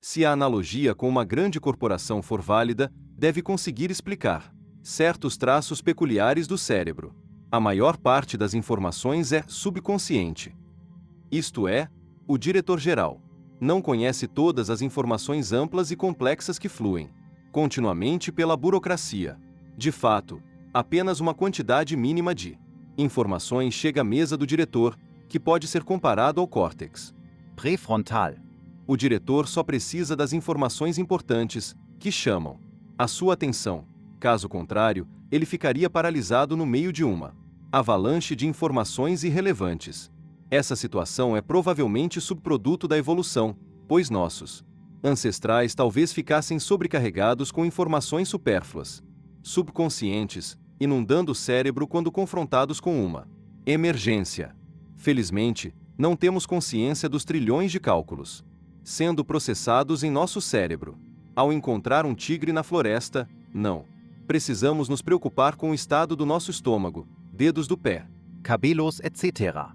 Se a analogia com uma grande corporação for válida, deve conseguir explicar certos traços peculiares do cérebro. A maior parte das informações é subconsciente. Isto é, o diretor-geral não conhece todas as informações amplas e complexas que fluem continuamente pela burocracia. De fato, apenas uma quantidade mínima de informações chega à mesa do diretor, que pode ser comparado ao córtex Präfrontal. O diretor só precisa das informações importantes, que chamam a sua atenção. Caso contrário, ele ficaria paralisado no meio de uma avalanche de informações irrelevantes. Essa situação é provavelmente subproduto da evolução, pois nossos ancestrais talvez ficassem sobrecarregados com informações supérfluas, subconscientes, inundando o cérebro quando confrontados com uma emergência. Felizmente, não temos consciência dos trilhões de cálculos sendo processados em nosso cérebro. Ao encontrar um tigre na floresta, não precisamos nos preocupar com o estado do nosso estômago, dedos do pé, cabelos, etc.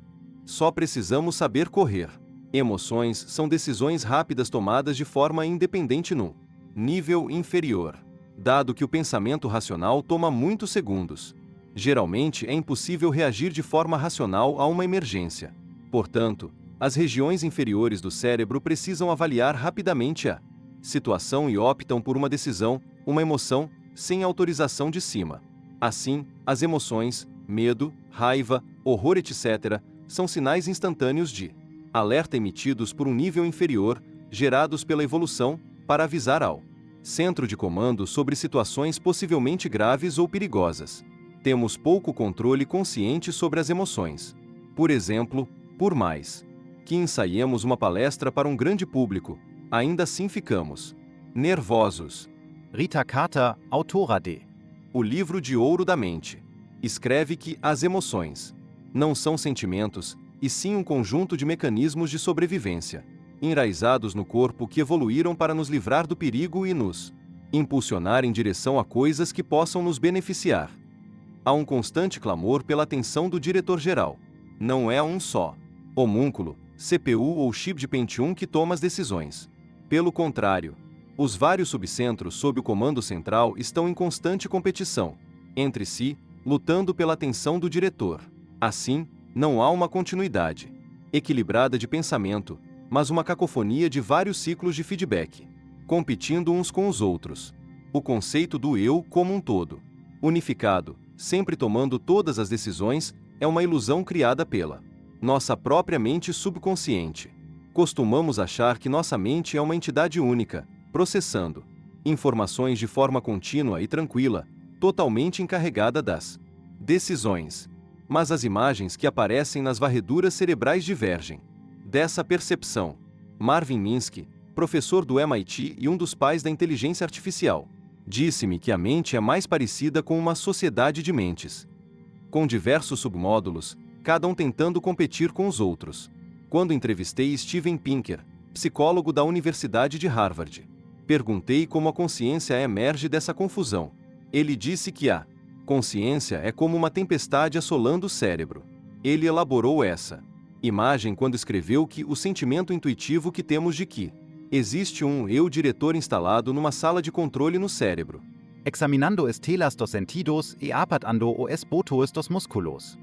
Só precisamos saber correr. Emoções são decisões rápidas tomadas de forma independente no nível inferior, dado que o pensamento racional toma muitos segundos. Geralmente é impossível reagir de forma racional a uma emergência. Portanto, as regiões inferiores do cérebro precisam avaliar rapidamente a situação e optam por uma decisão, uma emoção, sem autorização de cima. Assim, as emoções, medo, raiva, horror, etc., são sinais instantâneos de alerta emitidos por um nível inferior, gerados pela evolução, para avisar ao centro de comando sobre situações possivelmente graves ou perigosas. Temos pouco controle consciente sobre as emoções. Por exemplo, por mais que ensaiemos uma palestra para um grande público, ainda assim ficamos nervosos. Rita Carter, autora de O Livro de Ouro da Mente, escreve que as emoções não são sentimentos, e sim um conjunto de mecanismos de sobrevivência, enraizados no corpo que evoluíram para nos livrar do perigo e nos impulsionar em direção a coisas que possam nos beneficiar. Há um constante clamor pela atenção do diretor-geral. Não é um só homúnculo, CPU ou chip de Pentium que toma as decisões. Pelo contrário, os vários subcentros sob o comando central estão em constante competição entre si, lutando pela atenção do diretor. Assim, não há uma continuidade equilibrada de pensamento, mas uma cacofonia de vários ciclos de feedback, competindo uns com os outros. O conceito do eu como um todo, unificado, sempre tomando todas as decisões, é uma ilusão criada pela nossa própria mente subconsciente. Costumamos achar que nossa mente é uma entidade única, processando informações de forma contínua e tranquila, totalmente encarregada das decisões. Mas as imagens que aparecem nas varreduras cerebrais divergem dessa percepção. Marvin Minsky, professor do MIT e um dos pais da inteligência artificial, disse-me que a mente é mais parecida com uma sociedade de mentes, com diversos submódulos, cada um tentando competir com os outros. Quando entrevistei Steven Pinker, psicólogo da Universidade de Harvard, perguntei como a consciência emerge dessa confusão. Ele disse que a consciência é como uma tempestade assolando o cérebro. Ele elaborou essa imagem quando escreveu que o sentimento intuitivo que temos de que existe um eu diretor instalado numa sala de controle no cérebro. examinando os telas dos sentidos e apatando os botões dos músculos.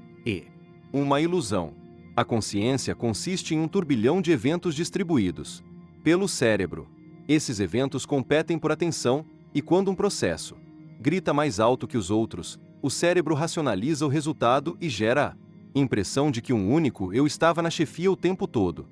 Uma ilusão. A consciência consiste em um turbilhão de eventos distribuídos pelo cérebro. Esses eventos competem por atenção, e quando um processo grita mais alto que os outros, o cérebro racionaliza o resultado e gera a impressão de que um único eu estava na chefia o tempo todo.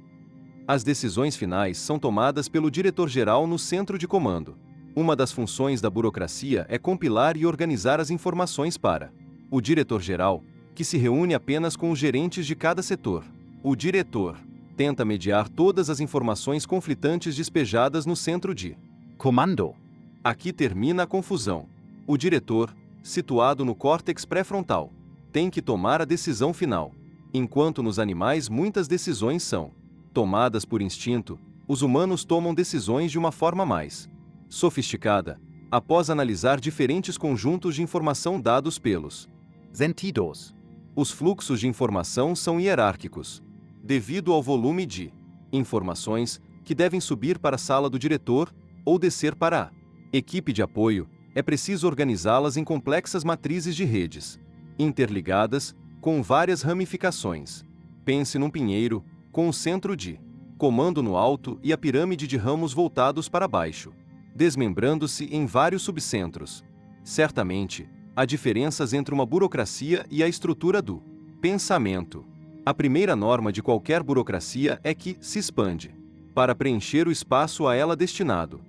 As decisões finais são tomadas pelo diretor-geral no centro de comando. Uma das funções da burocracia é compilar e organizar as informações para o diretor-geral, que se reúne apenas com os gerentes de cada setor. O diretor tenta mediar todas as informações conflitantes despejadas no centro de comando. Aqui termina a confusão. O diretor, situado no córtex pré-frontal, tem que tomar a decisão final. Enquanto nos animais muitas decisões são tomadas por instinto, os humanos tomam decisões de uma forma mais sofisticada, após analisar diferentes conjuntos de informação dados pelos sentidos. Os fluxos de informação são hierárquicos. Devido ao volume de informações, que devem subir para a sala do diretor ou descer para a equipe de apoio. É preciso organizá-las em complexas matrizes de redes, interligadas, com várias ramificações. Pense num pinheiro, com o centro de comando no alto e a pirâmide de ramos voltados para baixo, desmembrando-se em vários subcentros. Certamente, há diferenças entre uma burocracia e a estrutura do pensamento. A primeira norma de qualquer burocracia é que se expande, para preencher o espaço a ela destinado.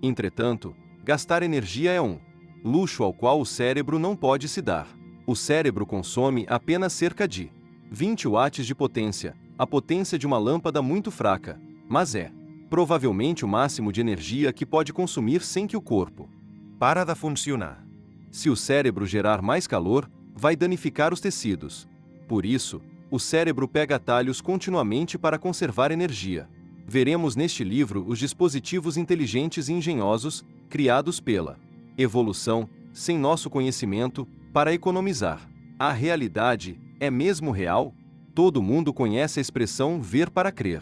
Entretanto, gastar energia é um luxo ao qual o cérebro não pode se dar. O cérebro consome apenas cerca de 20 watts de potência, a potência de uma lâmpada muito fraca, mas é provavelmente o máximo de energia que pode consumir sem que o corpo pare de funcionar. Se o cérebro gerar mais calor, vai danificar os tecidos. Por isso, o cérebro pega atalhos continuamente para conservar energia. Veremos neste livro os dispositivos inteligentes e engenhosos, criados pela evolução, sem nosso conhecimento, para economizar. A realidade é mesmo real? Todo mundo conhece a expressão ver para crer.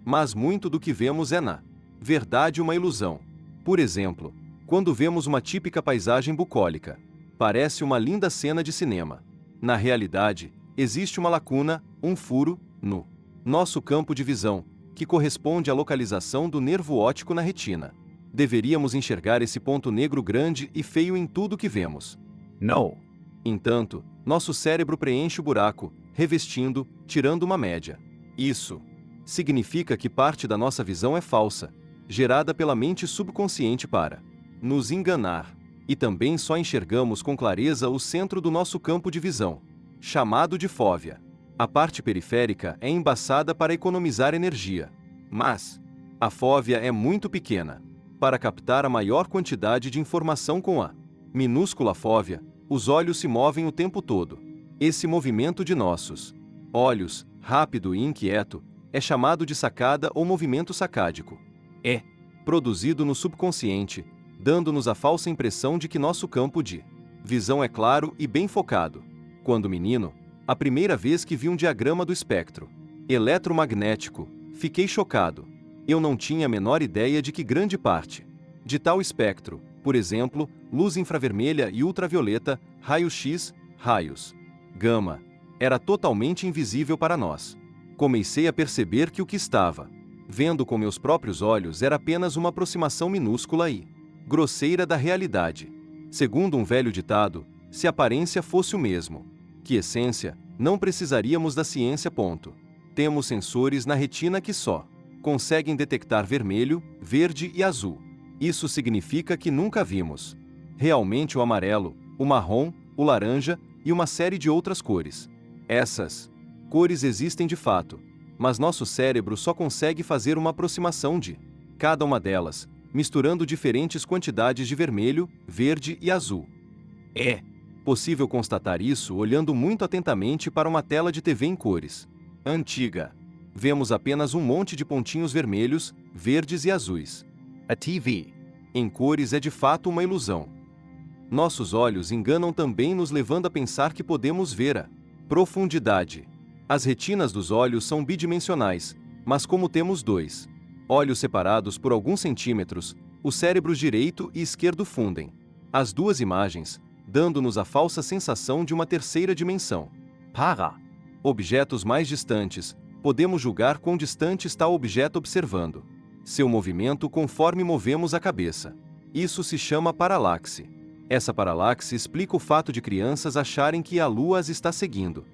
Mas muito do que vemos é, na verdade, uma ilusão. Por exemplo, quando vemos uma típica paisagem bucólica, parece uma linda cena de cinema. Na realidade, existe uma lacuna, um furo, no nosso campo de visão, que corresponde à localização do nervo óptico na retina. Deveríamos enxergar esse ponto negro grande e feio em tudo que vemos. No. Entanto, nosso cérebro preenche o buraco, revestindo, tirando uma média. Isso significa que parte da nossa visão é falsa, gerada pela mente subconsciente para nos enganar. E também só enxergamos com clareza o centro do nosso campo de visão, chamado de fóvea. A parte periférica é embaçada para economizar energia. Mas a fóvea é muito pequena para captar a maior quantidade de informação. Com a minúscula fóvea, os olhos se movem o tempo todo. Esse movimento de nossos olhos, rápido e inquieto, é chamado de sacada ou movimento sacádico. É produzido no subconsciente, dando-nos a falsa impressão de que nosso campo de visão é claro e bem focado. Quando menino, a primeira vez que vi um diagrama do espectro eletromagnético, fiquei chocado. Eu não tinha a menor ideia de que grande parte de tal espectro, por exemplo, luz infravermelha e ultravioleta, raio-x, raios gama, era totalmente invisível para nós. Comecei a perceber que o que estava vendo com meus próprios olhos era apenas uma aproximação minúscula e grosseira da realidade. Segundo um velho ditado, se a aparência fosse o mesmo que essência, não precisaríamos da ciência. Temos sensores na retina que só conseguem detectar vermelho, verde e azul. Isso significa que nunca vimos realmente o amarelo, o marrom, o laranja e uma série de outras cores. Essas cores existem de fato, mas nosso cérebro só consegue fazer uma aproximação de cada uma delas, misturando diferentes quantidades de vermelho, verde e azul. É possível constatar isso olhando muito atentamente para uma tela de TV em cores antiga. Vemos apenas um monte de pontinhos vermelhos, verdes e azuis. A TV. Em cores é de fato uma ilusão. Nossos olhos enganam também, nos levando a pensar que podemos ver a profundidade. As retinas dos olhos são bidimensionais, mas como temos dois olhos separados por alguns centímetros, os cérebros direito e esquerdo fundem as duas imagens, dando-nos a falsa sensação de uma terceira dimensão. Para. Objetos mais distantes, podemos julgar quão distante está o objeto observando seu movimento conforme movemos a cabeça. Isso se chama paralaxe. Essa paralaxe explica o fato de crianças acharem que a Lua as está seguindo.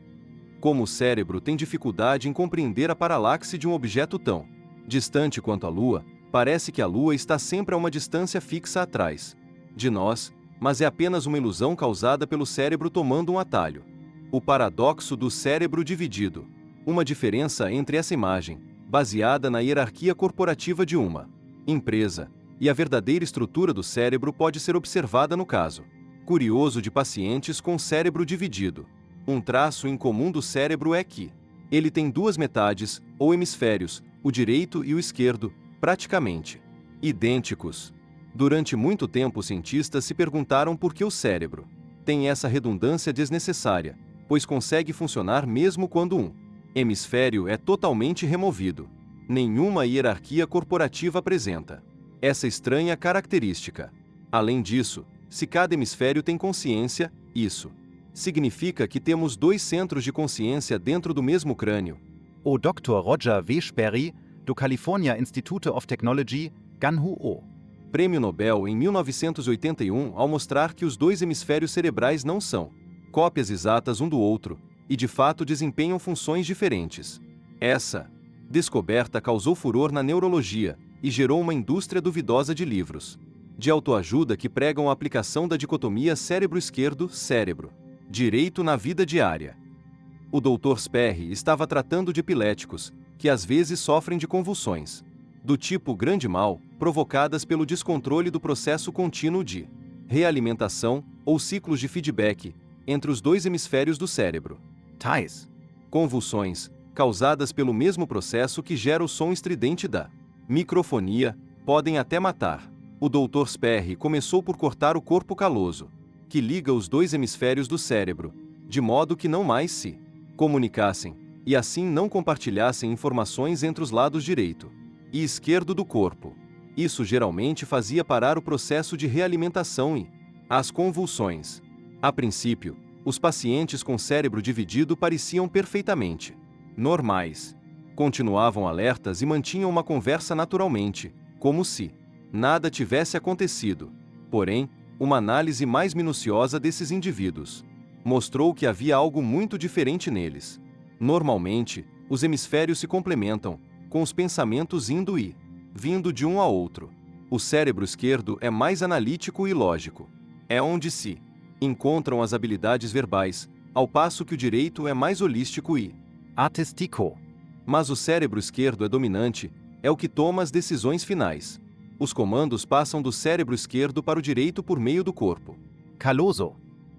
Como o cérebro tem dificuldade em compreender a paralaxe de um objeto tão distante quanto a Lua, parece que a Lua está sempre a uma distância fixa atrás de nós, mas é apenas uma ilusão causada pelo cérebro tomando um atalho. O paradoxo do cérebro dividido. Uma diferença entre essa imagem, baseada na hierarquia corporativa de uma empresa, e a verdadeira estrutura do cérebro pode ser observada no caso curioso de pacientes com cérebro dividido. Um traço em comum do cérebro é que ele tem duas metades, ou hemisférios, o direito e o esquerdo, praticamente idênticos. Durante muito tempo, os cientistas se perguntaram por que o cérebro tem essa redundância desnecessária, pois consegue funcionar mesmo quando um hemisfério é totalmente removido. Nenhuma hierarquia corporativa apresenta essa estranha característica. Além disso, se cada hemisfério tem consciência, isso significa que temos dois centros de consciência dentro do mesmo crânio. O Dr. Roger W. Sperry, do California Institute of Technology, Ganhu-o. Prêmio Nobel em 1981 ao mostrar que os dois hemisférios cerebrais não são cópias exatas um do outro, e de fato desempenham funções diferentes. Essa descoberta causou furor na neurologia e gerou uma indústria duvidosa de livros de autoajuda que pregam a aplicação da dicotomia cérebro esquerdo-cérebro direito na vida diária. O Dr. Sperry estava tratando de epiléticos, que às vezes sofrem de convulsões do tipo grande mal, provocadas pelo descontrole do processo contínuo de realimentação ou ciclos de feedback entre os dois hemisférios do cérebro. Tais Convulsões, causadas pelo mesmo processo que gera o som estridente da microfonia, podem até matar. O Dr. Sperry começou por cortar o corpo caloso, que liga os dois hemisférios do cérebro, de modo que não mais se comunicassem, e assim não compartilhassem informações entre os lados direito e esquerdo do corpo. Isso geralmente fazia parar o processo de realimentação e as convulsões. A princípio, os pacientes com cérebro dividido pareciam perfeitamente normais. Continuavam alertas e mantinham uma conversa naturalmente, como se nada tivesse acontecido. Porém, uma análise mais minuciosa desses indivíduos mostrou que havia algo muito diferente neles. Normalmente, os hemisférios se complementam, com os pensamentos indo e vindo de um a outro. O cérebro esquerdo é mais analítico e lógico. É onde se encontram as habilidades verbais, ao passo que o direito é mais holístico e artístico. Mas o cérebro esquerdo é dominante, é o que toma as decisões finais. Os comandos passam do cérebro esquerdo para o direito por meio do corpo caloso.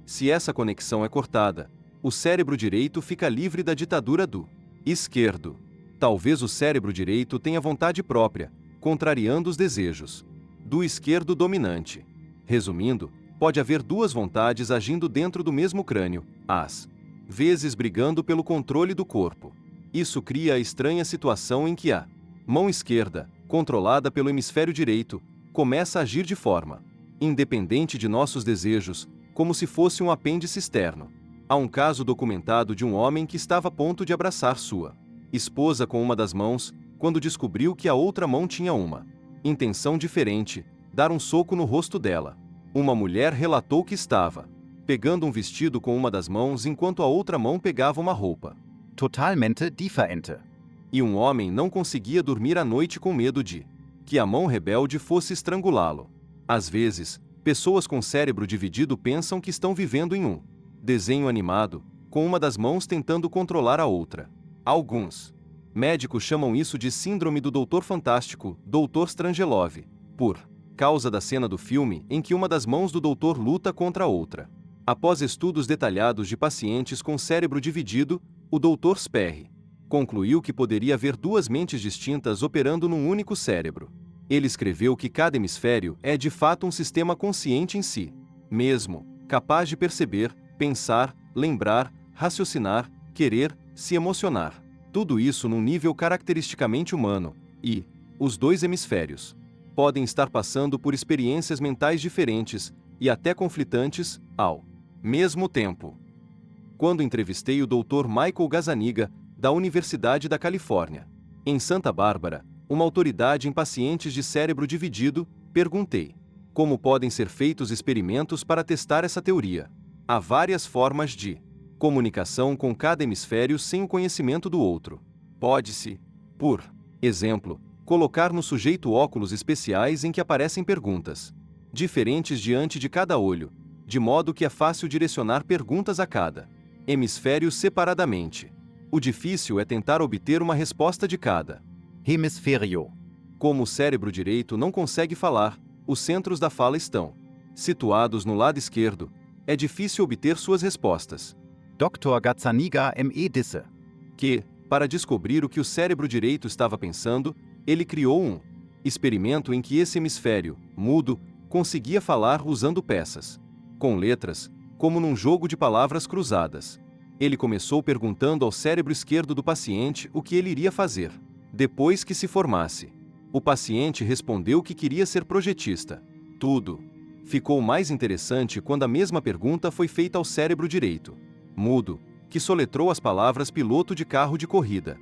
Se essa conexão é cortada, o cérebro direito fica livre da ditadura do esquerdo. Talvez o cérebro direito tenha vontade própria, contrariando os desejos do esquerdo dominante. Resumindo, pode haver duas vontades agindo dentro do mesmo crânio, às vezes brigando pelo controle do corpo. Isso cria a estranha situação em que a mão esquerda, controlada pelo hemisfério direito, começa a agir de forma independente de nossos desejos, como se fosse um apêndice externo. Há um caso documentado de um homem que estava a ponto de abraçar sua esposa com uma das mãos, quando descobriu que a outra mão tinha uma intenção diferente, dar um soco no rosto dela. Uma mulher relatou que estava pegando um vestido com uma das mãos enquanto a outra mão pegava uma roupa. Totalmente diferente. E um homem não conseguia dormir à noite com medo de que a mão rebelde fosse estrangulá-lo. Às vezes, pessoas com cérebro dividido pensam que estão vivendo em um desenho animado, com uma das mãos tentando controlar a outra. Alguns médicos chamam isso de síndrome do Doutor Fantástico, Dr. Strangelove, por causa da cena do filme em que uma das mãos do doutor luta contra a outra. Após estudos detalhados de pacientes com cérebro dividido, o Dr. Sperry concluiu que poderia haver duas mentes distintas operando num único cérebro. Ele escreveu que cada hemisfério é de fato um sistema consciente em si mesmo, capaz de perceber, pensar, lembrar, raciocinar, querer, se emocionar. Tudo isso num nível caracteristicamente humano, e os dois hemisférios podem estar passando por experiências mentais diferentes e até conflitantes ao mesmo tempo. Quando entrevistei o Dr. Michael Gazzaniga, da Universidade da Califórnia, em Santa Bárbara, uma autoridade em pacientes de cérebro dividido, perguntei: como podem ser feitos experimentos para testar essa teoria? Há várias formas de comunicação com cada hemisfério sem o conhecimento do outro. Pode-se, por exemplo, colocar no sujeito óculos especiais em que aparecem perguntas diferentes diante de cada olho, de modo que é fácil direcionar perguntas a cada hemisfério separadamente. O difícil é tentar obter uma resposta de cada hemisfério. Como o cérebro direito não consegue falar, os centros da fala estão situados no lado esquerdo, é difícil obter suas respostas. Dr. Gazzaniga me disse que, para descobrir o que o cérebro direito estava pensando, ele criou um experimento em que esse hemisfério, mudo, conseguia falar usando peças com letras, como num jogo de palavras cruzadas. Ele começou perguntando ao cérebro esquerdo do paciente o que ele iria fazer. Depois que se formasse. O paciente respondeu que queria ser projetista. Tudo. Ficou mais interessante quando a mesma pergunta foi feita ao cérebro direito, mudo, que soletrou as palavras piloto de carro de corrida.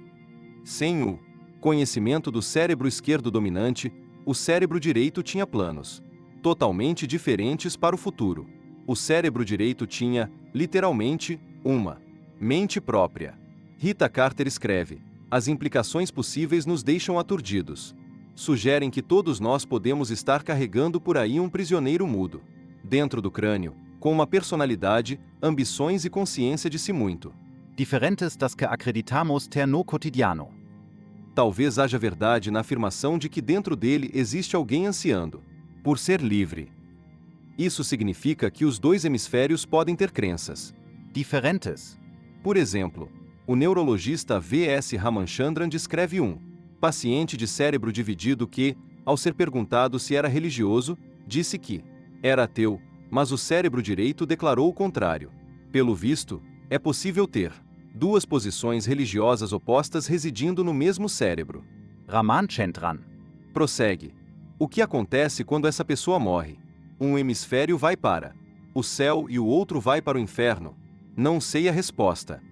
Sem o conhecimento do cérebro esquerdo dominante, o cérebro direito tinha planos totalmente diferentes para o futuro. O cérebro direito tinha, literalmente, uma mente própria. Rita Carter escreve: as implicações possíveis nos deixam aturdidos. Sugerem que todos nós podemos estar carregando por aí um prisioneiro mudo, dentro do crânio, com uma personalidade, ambições e consciência de si muito. Diferentes das que acreditamos ter no cotidiano. Talvez haja verdade na afirmação de que dentro dele existe alguém ansiando por ser livre. Isso significa que os dois hemisférios podem ter crenças Diferentes. Por exemplo, o neurologista V.S. Ramachandran descreve um paciente de cérebro dividido que, ao ser perguntado se era religioso, disse que era ateu, mas o cérebro direito declarou o contrário. Pelo visto, é possível ter duas posições religiosas opostas residindo no mesmo cérebro. Ramachandran. Prossegue. O que acontece quando essa pessoa morre? Um hemisfério vai para o céu e o outro vai para o inferno? Não sei a resposta.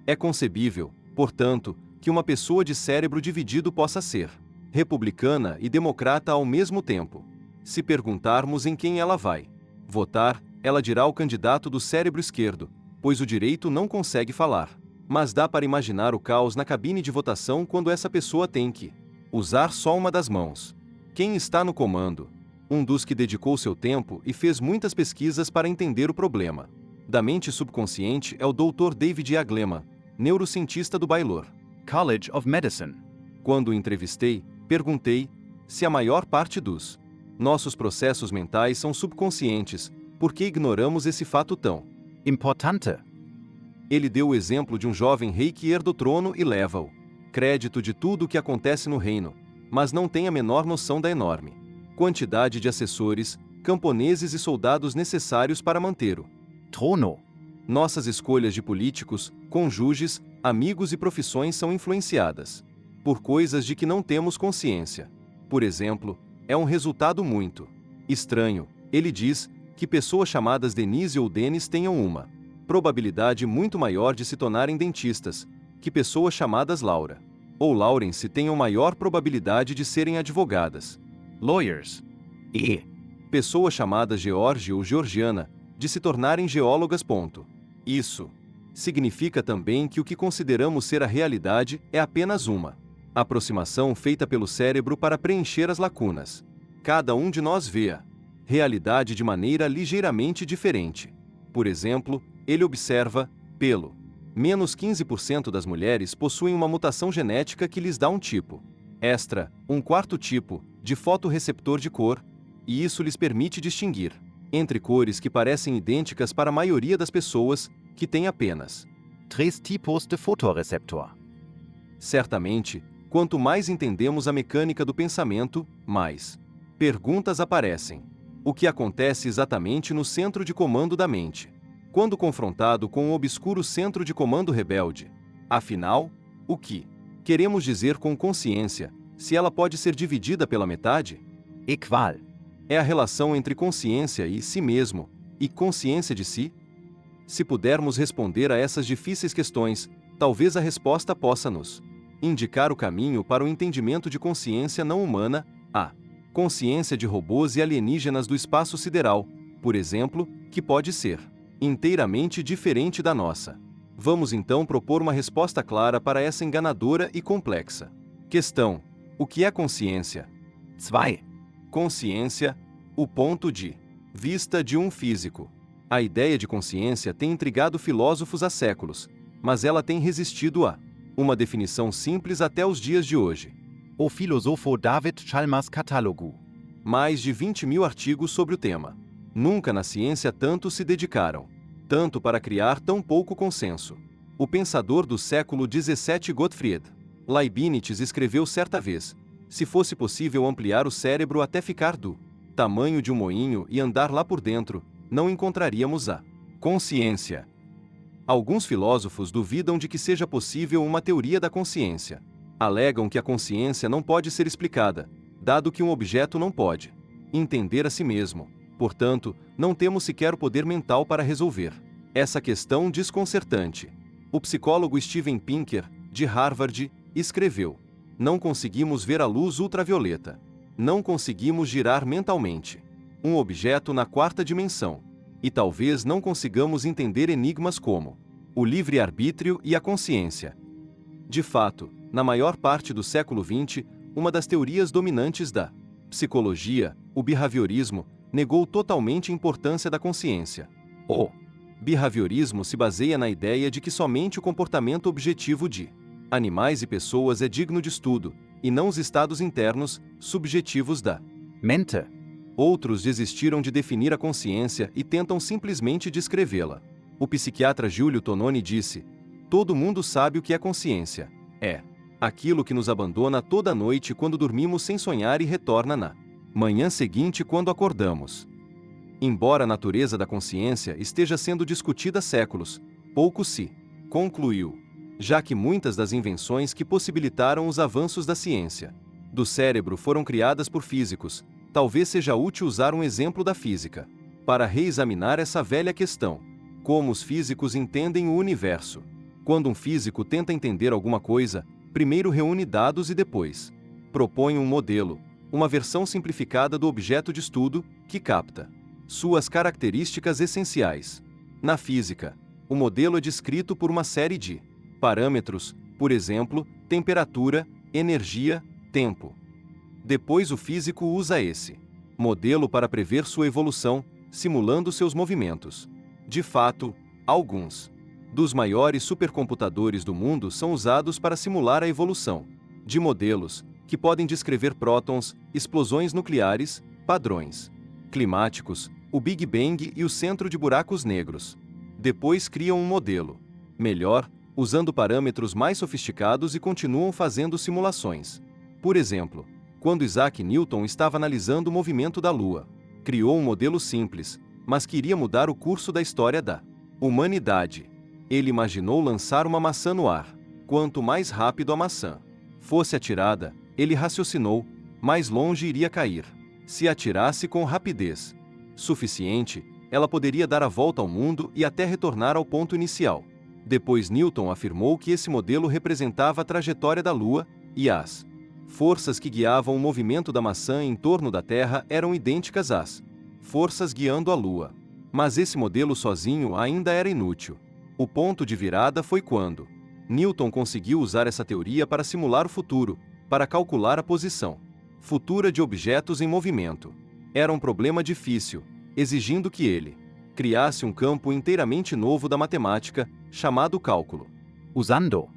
É concebível, portanto, que uma pessoa de cérebro dividido possa ser republicana e democrata ao mesmo tempo. Se perguntarmos em quem ela vai votar, ela dirá o candidato do cérebro esquerdo, pois o direito não consegue falar. Mas dá para imaginar o caos na cabine de votação quando essa pessoa tem que usar só uma das mãos. Quem está no comando? Um dos que dedicou seu tempo e fez muitas pesquisas para entender o problema da mente subconsciente é o Dr. David A. Gleman, neurocientista do Baylor College of Medicine. Quando o entrevistei, perguntei se a maior parte dos nossos processos mentais são subconscientes, por que ignoramos esse fato tão Importante. Ele deu o exemplo de um jovem rei que herda o trono e leva o crédito de tudo o que acontece no reino, mas não tem a menor noção da enorme quantidade de assessores, camponeses e soldados necessários para manter o Trono. Nossas escolhas de políticos, cônjuges, amigos e profissões são influenciadas por coisas de que não temos consciência. Por exemplo, é um resultado muito estranho. Ele diz que pessoas chamadas Denise ou Denis tenham uma probabilidade muito maior de se tornarem dentistas, que pessoas chamadas Laura ou Laurence tenham maior probabilidade de serem advogadas. Lawyers. E. Pessoas chamadas George ou Georgiana de se tornarem geólogas. Isso significa também que o que consideramos ser a realidade é apenas uma aproximação feita pelo cérebro para preencher as lacunas. Cada um de nós vê a realidade de maneira ligeiramente diferente. Por exemplo, ele observa, pelo menos 15% das mulheres possuem uma mutação genética que lhes dá um tipo extra, um quarto tipo, de fotorreceptor de cor, e isso lhes permite distinguir entre cores que parecem idênticas para a maioria das pessoas, que têm apenas 3 tipos de fotoreceptor. Certamente, quanto mais entendemos a mecânica do pensamento, mais perguntas aparecem. O que acontece exatamente no centro de comando da mente? Quando confrontado com o obscuro centro de comando rebelde? Afinal, o que queremos dizer com consciência, se ela pode ser dividida pela metade? Equal. É a relação entre consciência e si mesmo, e consciência de si? Se pudermos responder a essas difíceis questões, talvez a resposta possa nos indicar o caminho para o entendimento de consciência não humana, a consciência de robôs e alienígenas do espaço sideral, por exemplo, que pode ser inteiramente diferente da nossa. Vamos então propor uma resposta clara para essa enganadora e complexa questão. O que é consciência? 2. Consciência, o ponto de vista de um físico. A ideia de consciência tem intrigado filósofos há séculos, mas ela tem resistido a uma definição simples até os dias de hoje. O filósofo David Chalmers Catálogo. Mais de 20.000 artigos sobre o tema. Nunca na ciência tanto se dedicaram, tanto para criar tão pouco consenso. O pensador do século XVII Gottfried Leibniz escreveu certa vez: se fosse possível ampliar o cérebro até ficar do tamanho de um moinho e andar lá por dentro, não encontraríamos a consciência. Alguns filósofos duvidam de que seja possível uma teoria da consciência. Alegam que a consciência não pode ser explicada, dado que um objeto não pode entender a si mesmo. Portanto, não temos sequer o poder mental para resolver essa questão desconcertante. O psicólogo Steven Pinker, de Harvard, escreveu: não conseguimos ver a luz ultravioleta. Não conseguimos girar mentalmente um objeto na quarta dimensão. E talvez não consigamos entender enigmas como o livre-arbítrio e a consciência. De fato, na maior parte do século XX, uma das teorias dominantes da psicologia, o behaviorismo, negou totalmente a importância da consciência. O behaviorismo se baseia na ideia de que somente o comportamento objetivo de animais e pessoas é digno de estudo, e não os estados internos, subjetivos da mente. Outros desistiram de definir a consciência e tentam simplesmente descrevê-la. O psiquiatra Giulio Tononi disse: todo mundo sabe o que é consciência. É aquilo que nos abandona toda noite quando dormimos sem sonhar e retorna na manhã seguinte quando acordamos. Embora a natureza da consciência esteja sendo discutida há séculos, pouco se concluiu, já que muitas das invenções que possibilitaram os avanços da ciência do cérebro foram criadas por físicos. Talvez seja útil usar um exemplo da física para reexaminar essa velha questão: como os físicos entendem o universo. Quando um físico tenta entender alguma coisa, primeiro reúne dados e depois propõe um modelo, uma versão simplificada do objeto de estudo, que capta suas características essenciais. Na física, o modelo é descrito por uma série de parâmetros, por exemplo, temperatura, energia, tempo. Depois o físico usa esse modelo para prever sua evolução, simulando seus movimentos. De fato, alguns dos maiores supercomputadores do mundo são usados para simular a evolução de modelos que podem descrever prótons, explosões nucleares, padrões climáticos, o Big Bang e o centro de buracos negros. Depois criam um modelo melhor, usando parâmetros mais sofisticados e continuam fazendo simulações. Por exemplo, quando Isaac Newton estava analisando o movimento da Lua, criou um modelo simples, mas queria mudar o curso da história da humanidade. Ele imaginou lançar uma maçã no ar. Quanto mais rápido a maçã fosse atirada, ele raciocinou, mais longe iria cair. Se atirasse com rapidez suficiente, ela poderia dar a volta ao mundo e até retornar ao ponto inicial. Depois Newton afirmou que esse modelo representava a trajetória da Lua, e as forças que guiavam o movimento da maçã em torno da Terra eram idênticas às forças guiando a Lua. Mas esse modelo sozinho ainda era inútil. O ponto de virada foi quando Newton conseguiu usar essa teoria para simular o futuro, para calcular a posição futura de objetos em movimento. Era um problema difícil, exigindo que ele criasse um campo inteiramente novo da matemática, chamado cálculo. Usando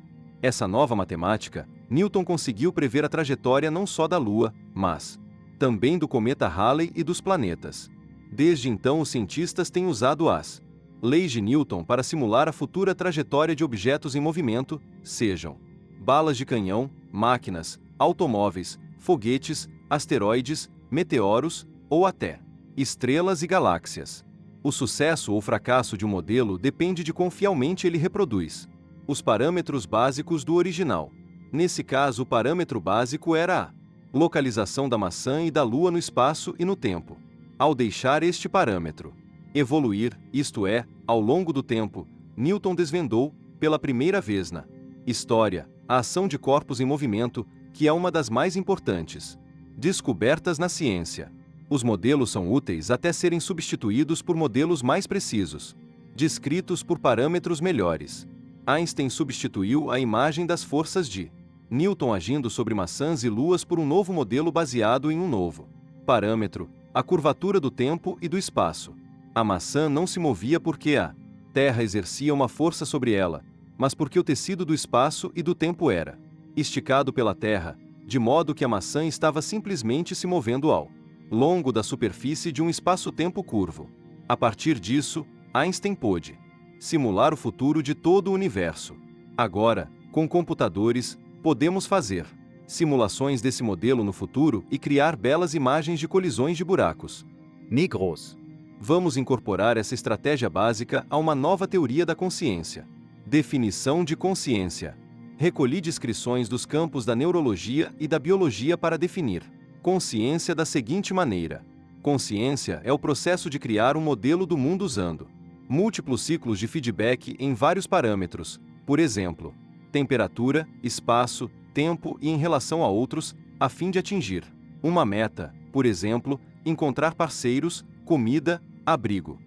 essa nova matemática, Newton conseguiu prever a trajetória não só da Lua, mas também do cometa Halley e dos planetas. Desde então, os cientistas têm usado as leis de Newton para simular a futura trajetória de objetos em movimento, sejam balas de canhão, máquinas, automóveis, foguetes, asteroides, meteoros ou até estrelas e galáxias. O sucesso ou fracasso de um modelo depende de quão fielmente ele reproduz os parâmetros básicos do original. Nesse caso, o parâmetro básico era a localização da maçã e da Lua no espaço e no tempo. Ao deixar este parâmetro evoluir, isto é, ao longo do tempo, Newton desvendou, pela primeira vez na história, a ação de corpos em movimento, que é uma das mais importantes descobertas na ciência. Os modelos são úteis até serem substituídos por modelos mais precisos, descritos por parâmetros melhores. Einstein substituiu a imagem das forças de Newton agindo sobre maçãs e luas por um novo modelo baseado em um novo parâmetro, a curvatura do tempo e do espaço. A maçã não se movia porque a Terra exercia uma força sobre ela, mas porque o tecido do espaço e do tempo era esticado pela Terra, de modo que a maçã estava simplesmente se movendo ao longo da superfície de um espaço-tempo curvo. A partir disso, Einstein pôde simular o futuro de todo o universo. Agora, com computadores, podemos fazer simulações desse modelo no futuro e criar belas imagens de colisões de buracos negros. Vamos incorporar essa estratégia básica a uma nova teoria da consciência. Definição de consciência. Recolhi descrições dos campos da neurologia e da biologia para definir consciência da seguinte maneira. Consciência é o processo de criar um modelo do mundo usando múltiplos ciclos de feedback em vários parâmetros, por exemplo, temperatura, espaço, tempo e em relação a outros, a fim de atingir uma meta, por exemplo, encontrar parceiros, comida, abrigo.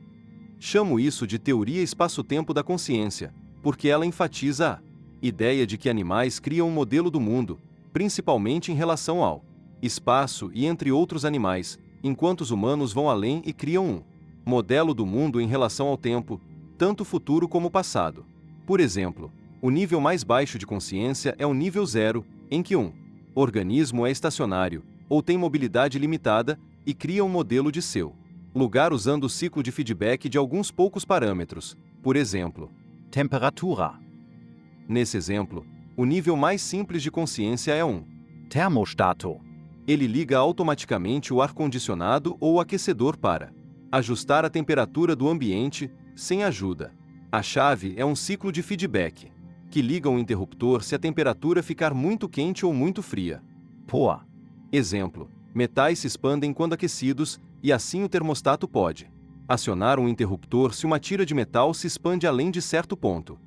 Chamo isso de teoria espaço-tempo da consciência, porque ela enfatiza a ideia de que animais criam um modelo do mundo, principalmente em relação ao espaço e entre outros animais, enquanto os humanos vão além e criam um modelo do mundo em relação ao tempo, tanto futuro como passado. Por exemplo, o nível mais baixo de consciência é o nível 0, em que um organismo é estacionário, ou tem mobilidade limitada, e cria um modelo de seu lugar usando o ciclo de feedback de alguns poucos parâmetros, por exemplo, Temperatura, nesse exemplo, o nível mais simples de consciência é um Thermostato, ele liga automaticamente o ar-condicionado ou o aquecedor para ajustar a temperatura do ambiente, sem ajuda. A chave é um ciclo de feedback, que liga um interruptor se a temperatura ficar muito quente ou muito fria. Por, Exemplo: metais se expandem quando aquecidos, e assim o termostato pode acionar um interruptor se uma tira de metal se expande além de certo ponto.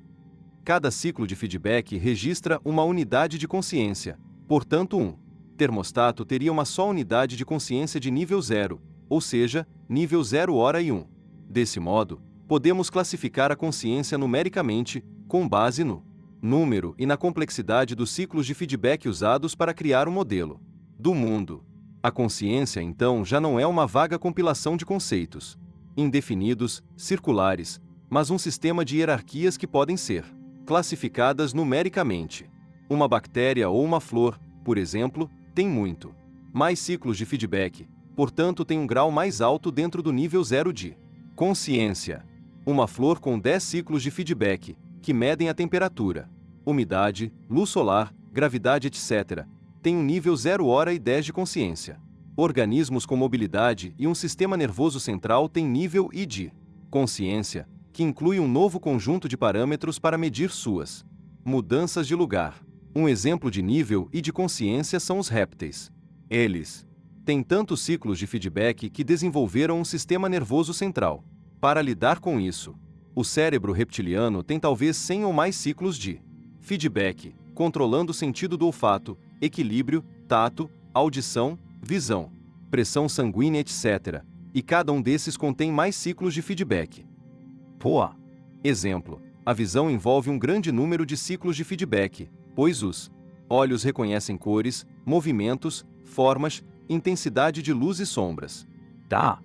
Cada ciclo de feedback registra uma unidade de consciência, portanto um termostato teria uma só unidade de consciência de nível 0, ou seja, nível 0 hora e 1. Desse modo, podemos classificar a consciência numericamente, com base no número e na complexidade dos ciclos de feedback usados para criar o modelo do mundo. A consciência, então, já não é uma vaga compilação de conceitos indefinidos, circulares, mas um sistema de hierarquias que podem ser classificadas numericamente. Uma bactéria ou uma flor, por exemplo, tem muito mais ciclos de feedback, portanto tem um grau mais alto dentro do nível 0 de consciência. Uma flor com 10 ciclos de feedback, que medem a temperatura, umidade, luz solar, gravidade, etc., tem um nível 0 hora e 10 de consciência. Organismos com mobilidade e um sistema nervoso central têm nível I de consciência, que inclui um novo conjunto de parâmetros para medir suas mudanças de lugar. Um exemplo de nível I de consciência são os répteis. Eles têm tantos ciclos de feedback que desenvolveram um sistema nervoso central. Para lidar com isso, o cérebro reptiliano tem talvez 100 ou mais ciclos de feedback, controlando o sentido do olfato, equilíbrio, tato, audição, visão, pressão sanguínea, etc. E cada um desses contém mais ciclos de feedback. Por, Exemplo: a visão envolve um grande número de ciclos de feedback, pois os olhos reconhecem cores, movimentos, formas, intensidade de luz e sombras. Da,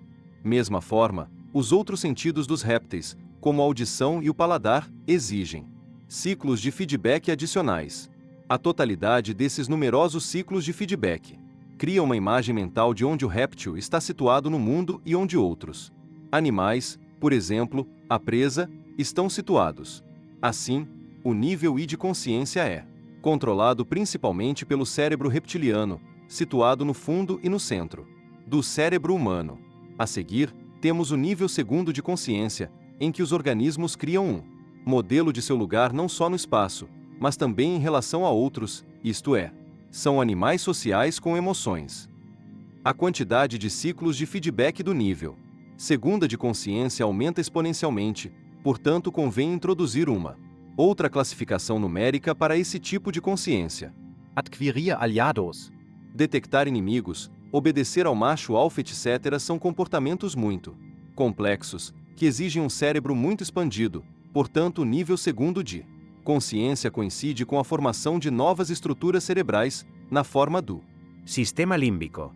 Mesma forma, os outros sentidos dos répteis, como a audição e o paladar, exigem ciclos de feedback adicionais. A totalidade desses numerosos ciclos de feedback cria uma imagem mental de onde o réptil está situado no mundo e onde outros animais, por exemplo, a presa, estão situados. Assim, o nível I de consciência é controlado principalmente pelo cérebro reptiliano, situado no fundo e no centro do cérebro humano. A seguir, temos o nível segundo de consciência, em que os organismos criam um modelo de seu lugar não só no espaço, mas também em relação a outros, isto é, são animais sociais com emoções. A quantidade de ciclos de feedback do nível segunda de consciência aumenta exponencialmente, portanto convém introduzir uma outra classificação numérica para esse tipo de consciência. adquirir aliados, Detectar inimigos, obedecer ao macho alfa, etc. são comportamentos muito complexos, que exigem um cérebro muito expandido, portanto o nível segundo de consciência coincide com a formação de novas estruturas cerebrais, na forma do Sistema límbico.